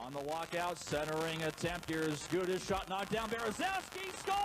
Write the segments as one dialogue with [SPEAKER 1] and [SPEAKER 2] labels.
[SPEAKER 1] On the walkout, centering attempt. Here's Guta's shot knocked down. Berezowski score!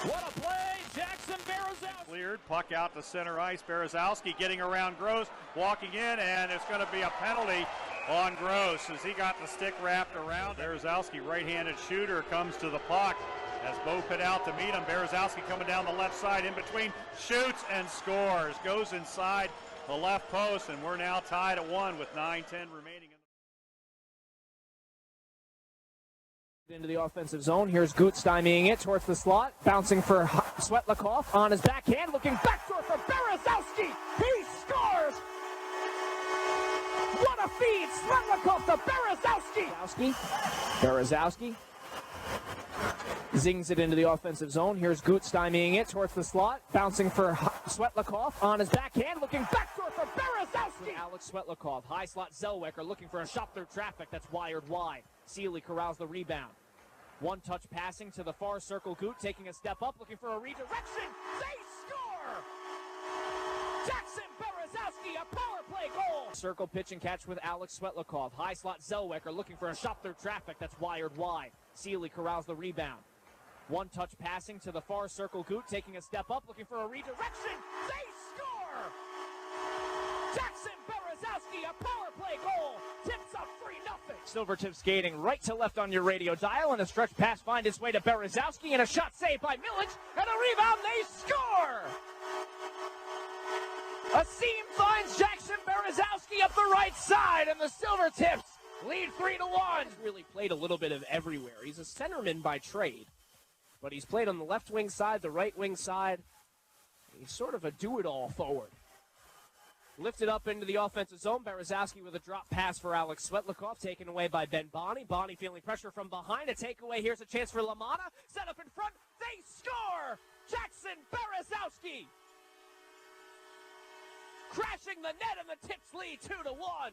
[SPEAKER 1] What a play, Jackson Berezowski.
[SPEAKER 2] Cleared, puck out to center ice. Berezowski getting around Gross, walking in, and it's going to be a penalty on Gross as he got the stick wrapped around. Berezowski, right-handed shooter, comes to the puck as Bo put out to meet him. Berezowski coming down the left side in between, shoots and scores. Goes inside the left post, and we're now tied at 1 with 9:10 remaining.
[SPEAKER 3] Into the offensive zone. Here's Gut stymieing it towards the slot, bouncing for Svetlikov on his backhand, looking backdoor for Berezowski. He scores! What a feed! Svetlikov to Berezowski. Berezowski zings it into the offensive zone. Here's Gut stymieing it towards the slot, bouncing for Svetlikov on his backhand, looking backdoor for Berezowski. Alex Svetlikov, high slot Zellweger looking for a shot through traffic that's wired wide. Seeley corrals the rebound. One-touch passing to the far circle. Gut taking a step up, looking for a redirection. They score! Jackson Berezowski, a power play goal! Circle pitch and catch with Alex Svetlikov. High slot Zellweger looking for a shot through traffic that's wired wide. Seeley corrals the rebound. One-touch passing to the far circle. Gut taking a step up, looking for a redirection. They score! Jackson Berezowski, a power play goal! Tips up 3-0. Silvertips skating right to left on your radio dial, and a stretch pass finds its way to Berezowski, and a shot saved by Milic, and a rebound, they score! A seam finds Jackson Berezowski up the right side, and the Silvertips lead 3-1. He's really played a little bit of everywhere. He's a centerman by trade, but he's played on the left wing side, the right wing side. He's sort of a do-it-all forward. Lifted up into the offensive zone. Berezowski with a drop pass for Alex Svetlikov, taken away by Ben Bonney. Bonney feeling pressure from behind. A takeaway. Here's a chance for LaMotta. Set up in front. They score! Jackson Berezowski! Crashing the net, and the Tips lead 2-1.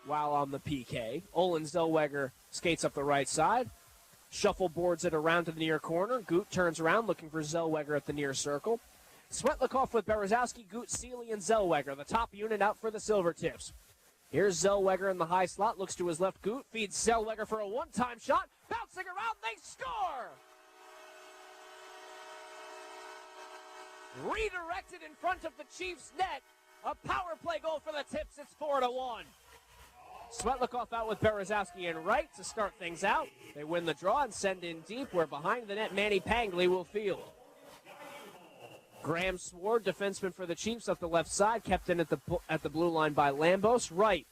[SPEAKER 3] While on the PK, Olin Zellweger skates up the right side. Shuffleboards it around to the near corner. Gut turns around, looking for Zellweger at the near circle. Svetlikov with Berezowski, Gut, Seeley, and Zellweger. The top unit out for the Silvertips. Here's Zellweger in the high slot. Looks to his left. Gut feeds Zellweger for a one-time shot. Bouncing around, they score! Redirected in front of the Chiefs' net. A power play goal for the Tips. It's 4-1. Svetlikov out with Berezowski in right to start things out. They win the draw and send in deep, where behind the net, Manny Pangley will field. Graham Sword, defenseman for the Chiefs, up the left side, kept in at the blue line by Lambos. Right,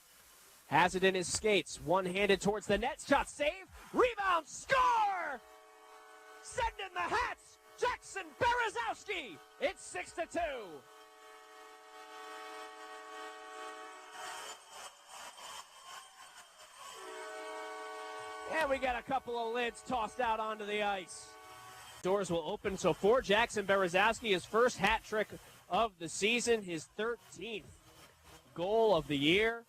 [SPEAKER 3] has it in his skates, one-handed towards the net, shot save, rebound, score! Send in the hats, Jackson Berezowski. It's 6-2. And we got a couple of lids tossed out onto the ice. Doors will open, so for Jackson Berezowski, his first hat trick of the season, his 13th goal of the year.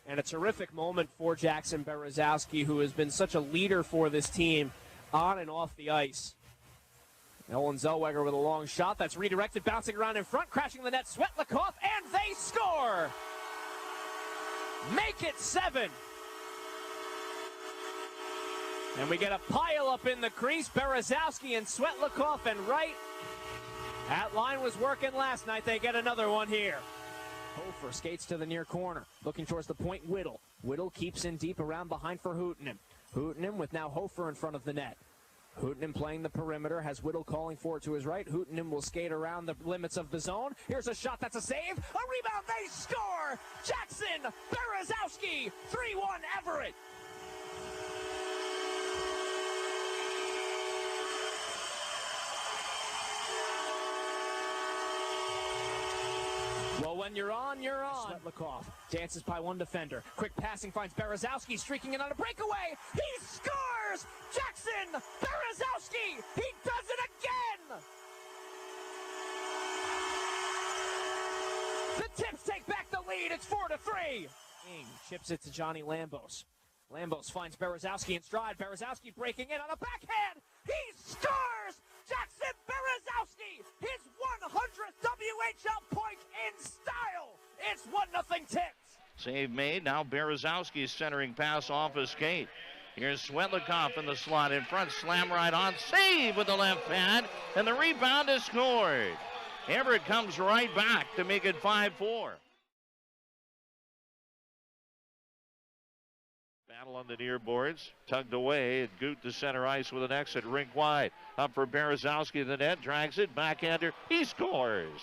[SPEAKER 3] And a terrific moment for Jackson Berezowski, who has been such a leader for this team on and off the ice. Olin Zellweger with a long shot that's redirected, bouncing around in front, crashing the net, Svetlikov, and they score! Make it 7. And we get a pile up in the crease. Berezowski and Svetlikov and Wright. That line was working last night. They get another one here. Hofer skates to the near corner. Looking towards the point, Whittle. Whittle keeps in deep around behind for Hootenim. Hootenim with now Hofer in front of the net. Hootenim playing the perimeter. Has Whittle calling for it to his right. Hootenim will skate around the limits of the zone. Here's a shot. That's a save. A rebound. They score. Jackson Berezowski. 3-1 Everett. Well, when you're on, you're on. Svetlikov dances by one defender. Quick passing finds Berezowski streaking it on a breakaway. He scores! Jackson Berezowski! He does it again! The Tips take back the lead. It's 4-3. King chips it to Johnny Lambos. Lambos finds Berezowski in stride. Berezowski breaking in on a backhand. He scores! Jackson Berezowski, his 100th WHL point in style. It's 1-0 Tips.
[SPEAKER 4] Save made. Now Berezowski's centering pass off his skate. Here's Svetlikov in the slot in front. Slam right on. Save with the left pad. And the rebound is scored. Everett comes right back to make it 5-4. Battle on the near boards. Tugged away. And Goot to center ice with an exit. Rink wide. Up for Berezowski in the net. Drags it. Backhander. He scores.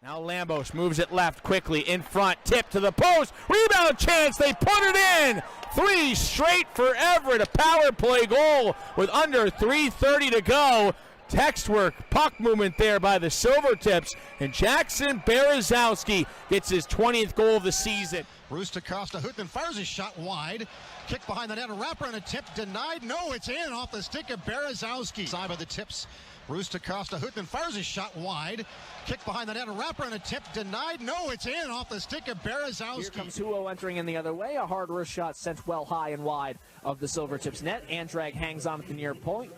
[SPEAKER 5] Now Lambos moves it left quickly in front, tip to the post, rebound chance, they put it in! 3 straight for Everett, a power play goal with under 3:30 to go. Text work, puck movement there by the Silvertips, and Jackson Berezowski gets his 20th goal of the season.
[SPEAKER 6] Bruce DaCosta Hutton fires his shot wide. Kick behind the net, a wraparound attempt denied. No, it's in off the stick of Berezowski. Side by the Tips. Bruce DaCosta Hutton fires his shot wide. Kick behind the net, a wraparound attempt denied. No, it's in off the stick of Berezowski.
[SPEAKER 3] Here comes Huo entering in the other way. A hard wrist shot sent well high and wide of the Silvertips net. Andrag hangs on at the near point.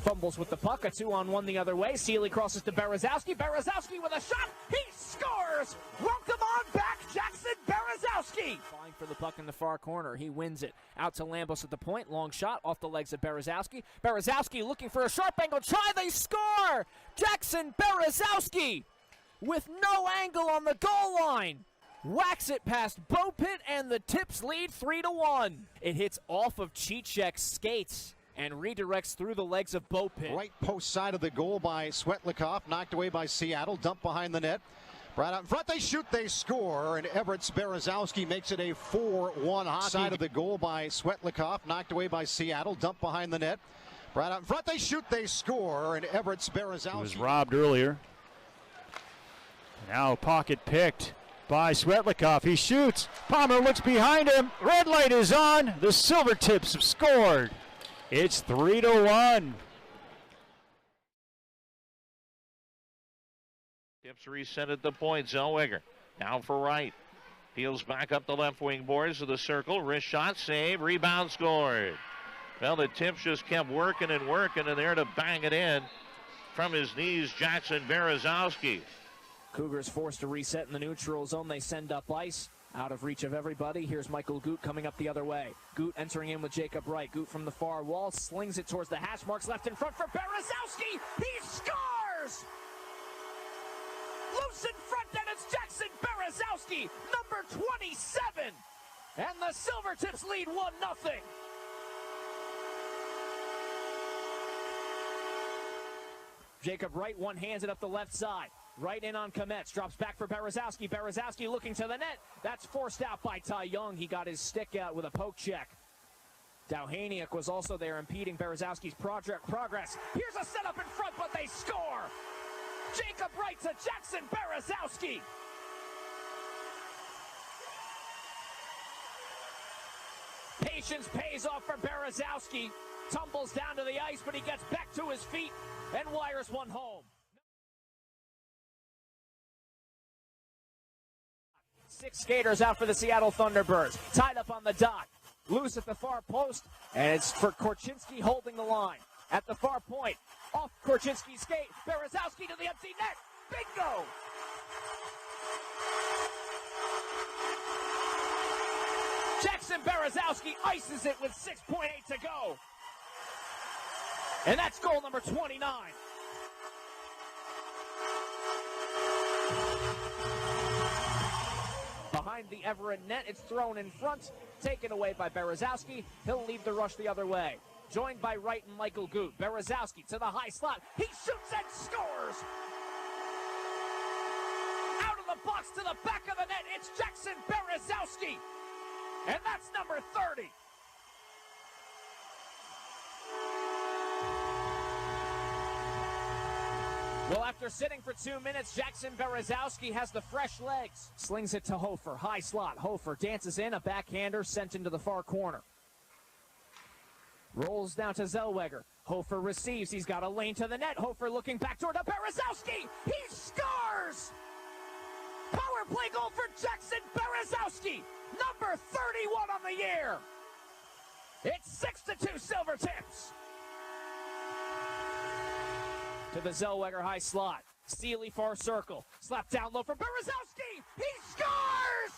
[SPEAKER 3] Fumbles with the puck. A 2-on-1 the other way. Seeley crosses to Berezowski. Berezowski with a shot. He scores! Welcome on back, Jackson Berezowski! Flying for the puck in the far corner. He wins it. Out to Lambos at the point. Long shot off the legs of Berezowski. Berezowski looking for a sharp angle try. They score! Jackson Berezowski with no angle on the goal line. Whacks it past Bopit, and the Tips lead 3-1. It hits off of Chichek's skates and redirects through the legs of Bopit.
[SPEAKER 6] Right post side of the goal by Svetlikov, knocked away by Seattle, dumped behind the net. Right out in front, they shoot, they score, and Everett's Berezowski makes it a 4-1 hockey. Side of the goal by Svetlikov, knocked away by Seattle, dumped behind the net. Right out in front, they shoot, they score, and Everett's Berezowski.
[SPEAKER 7] Was robbed earlier. Now pocket picked by Svetlikov. He shoots. Palmer looks behind him. Red light is on. The Silvertips have scored. It's 3-1.
[SPEAKER 4] Tips reset at the point. Zellweger now for right. Peels back up the left wing boards to the circle. Wrist shot, save, rebound, scored. Well, the Tips just kept working and working, and there to bang it in from his knees, Jackson Berezowski.
[SPEAKER 3] Cougars forced to reset in the neutral zone. They send up ice. Out of reach of everybody. Here's Michael Goot coming up the other way. Goot entering in with Jacob Wright. Goot from the far wall slings it towards the hash marks left in front for Berezowski. He scores! Loose in front, and it's Jackson Berezowski, number 27. And the Silvertips lead 1-0. Jacob Wright one-hands it up the left side. Right in on Komets, drops back for Berezowski. Berezowski looking to the net. That's forced out by Ty Young. He got his stick out with a poke check. Dowhaniak was also there impeding Berezowski's progress. Here's a setup in front, but they score! Jacob Wright to Jackson Berezowski. Patience pays off for Berezowski. Tumbles down to the ice, but he gets back to his feet and wires one home. 6 skaters out for the Seattle Thunderbirds. Tied up on the dot. Loose at the far post, and it's for Korchinski holding the line. At the far point, off Korchinski's skate. Berezowski to the empty net. Bingo! Jackson Berezowski ices it with 6.8 to go. And that's goal number 29. Behind the Everett net, it's thrown in front, taken away by Berezowski. He'll leave the rush the other way. Joined by Wright and Michael Goot. Berezowski to the high slot. He shoots and scores! Out of the box to the back of the net, it's Jackson Berezowski. And that's number 30. Well, after sitting for 2 minutes, Jackson Berezowski has the fresh legs. Slings it to Hofer, high slot. Hofer dances in, a backhander sent into the far corner. Rolls down to Zellweger. Hofer receives, he's got a lane to the net. Hofer looking back toward Berezowski. He scores! Power play goal for Jackson Berezowski, number 31 on the year. It's 6-2 Silvertips. To the Zellweger high slot. Sealy far circle. Slap down low for Berezowski. He scores!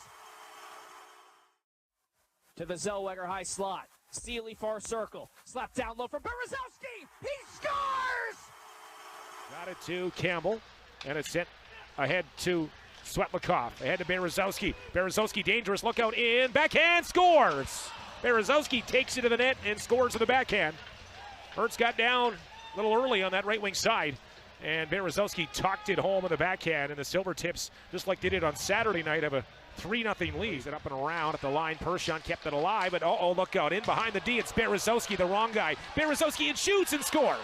[SPEAKER 3] To the Zellweger high slot. Sealy far circle. Slap down low for Berezowski. He scores!
[SPEAKER 8] Got it to Campbell. And it's sent ahead to Svetlikov. Ahead to Berezowski. Berezowski dangerous. Look out in. Backhand scores! Berezowski takes it to the net and scores with the backhand. Hertz got down a little early on that right wing side. And Berezowski tucked it home with the backhand. And the Silvertips, just like they did on Saturday night, have a 3-0 lead. And up and around at the line. Pershon kept it alive. But uh-oh, look out. In behind the D, it's Berezowski, the wrong guy. Berezowski, and shoots and scores.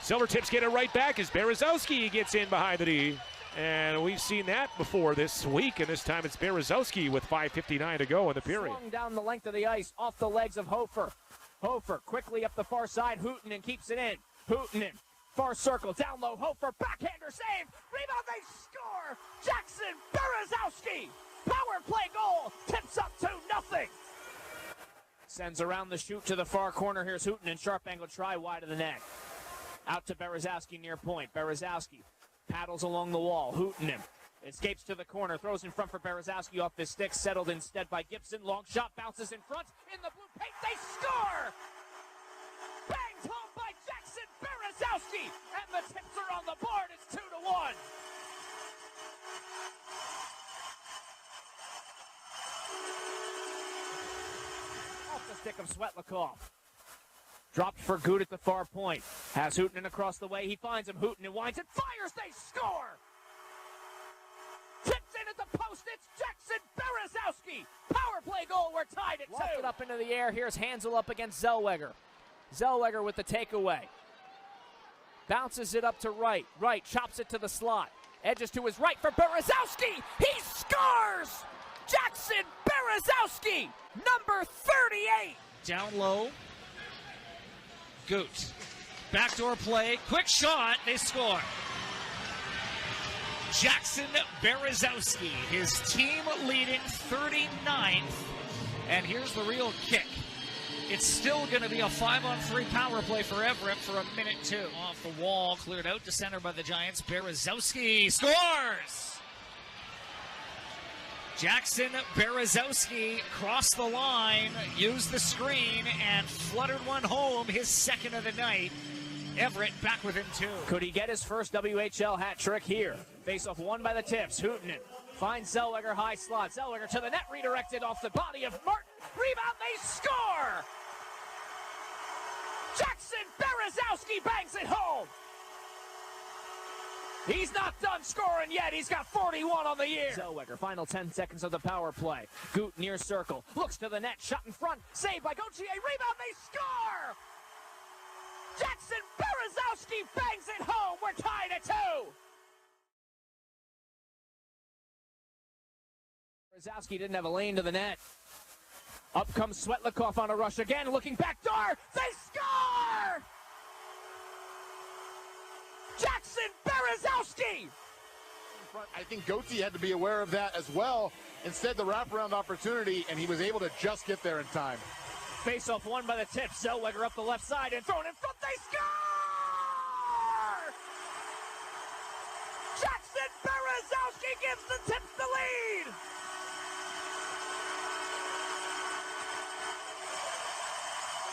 [SPEAKER 8] Silvertips get it right back as Berezowski gets in behind the D. And we've seen that before this week, and this time it's Berezowski with 5:59 to go in the period.
[SPEAKER 3] Swung down the length of the ice, off the legs of Hofer. Hofer quickly up the far side, Hooten keeps it in. Hooten, far circle, down low, Hofer, backhander save, rebound, they score! Jackson Berezowski, power play goal, tips up 2-0. Sends around the shoot to the far corner, here's Hooten, sharp angle try wide of the net. Out to Berezowski near point, Berezowski paddles along the wall. Hooten escapes to the corner, throws in front for Berezowski off his stick, settled instead by Gibson. Long shot bounces in front, in the blue paint, they score! Banged home by Jackson Berezowski, and the Tips are on the board. It's 2-1. Off the stick of Svetlikov. Dropped for Good at the far point. Has Hooten across the way. He finds him. Hooten winds it. Fires. They score. Tipped in at the post. It's Jackson Berezowski. Power play goal. We're tied at 2. Left it up into the air. Here's Hansel up against Zellweger. Zellweger with the takeaway. Bounces it up to right. Right. Chops it to the slot. Edges to his right for Berezowski. He scores. Jackson Berezowski, number 38.
[SPEAKER 9] Down low. Goot. Backdoor play. Quick shot. They score. Jackson Berezowski, his team leading 39th. And here's the real kick. It's still going to be a 5-on-3 power play for Everett for a minute 2. Off the wall, cleared out to center by the Giants. Berezowski scores! Jackson Berezowski crossed the line, used the screen, and fluttered one home, his second of the night. Everett back within 2.
[SPEAKER 3] Could he get his first WHL hat trick here? Face-off won by the Tips. Hooten finds Zellweger high slot. Zellweger to the net, redirected off the body of Martin. Rebound, they score! Jackson Berezowski bangs it home. He's not done scoring yet. He's got 41 on the year. Zellweger, final 10 seconds of the power play. Goot near circle. Looks to the net. Shot in front. Saved by Gauthier. Rebound. They score! Jackson Berezowski bangs it home. We're tied at 2. Berezowski didn't have a lane to the net. Up comes Svetlikov on a rush again. Looking back door. They score! Jackson Berezowski!
[SPEAKER 10] I think Gauthier had to be aware of that as well. Instead, the wraparound opportunity, and he was able to just get there in time.
[SPEAKER 3] Face-off won by the Tips. Zellweger up the left side and thrown in front. They score! Jackson Berezowski gives the Tips the lead!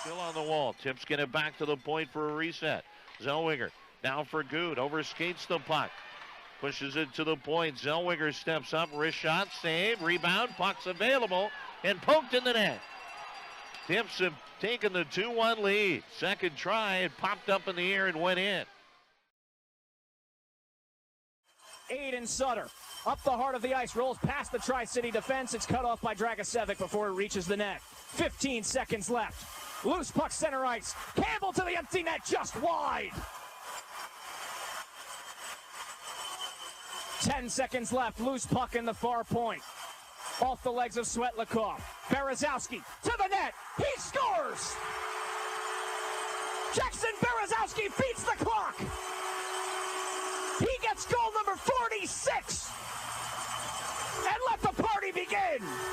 [SPEAKER 4] Still on the wall. Tips get it back to the point for a reset. Zellweger now for Good. Overskates the puck. Pushes it to the point. Zellweger steps up. Wrist shot. Save. Rebound. Puck's available. And poked in the net. Tips have taken the 2-1 lead. Second try. It popped up in the air and went in.
[SPEAKER 3] Aiden Sutter up the heart of the ice. Rolls past the Tri-City defense. It's cut off by Dragicevic before it reaches the net. 15 seconds left. Loose puck center ice. Campbell to the empty net, just wide. 10 seconds left. Loose puck in the far point. Off the legs of Svetlikov. Berezowski to the net. He scores! Jackson Berezowski beats the clock. He gets goal number 46. and let the party begin.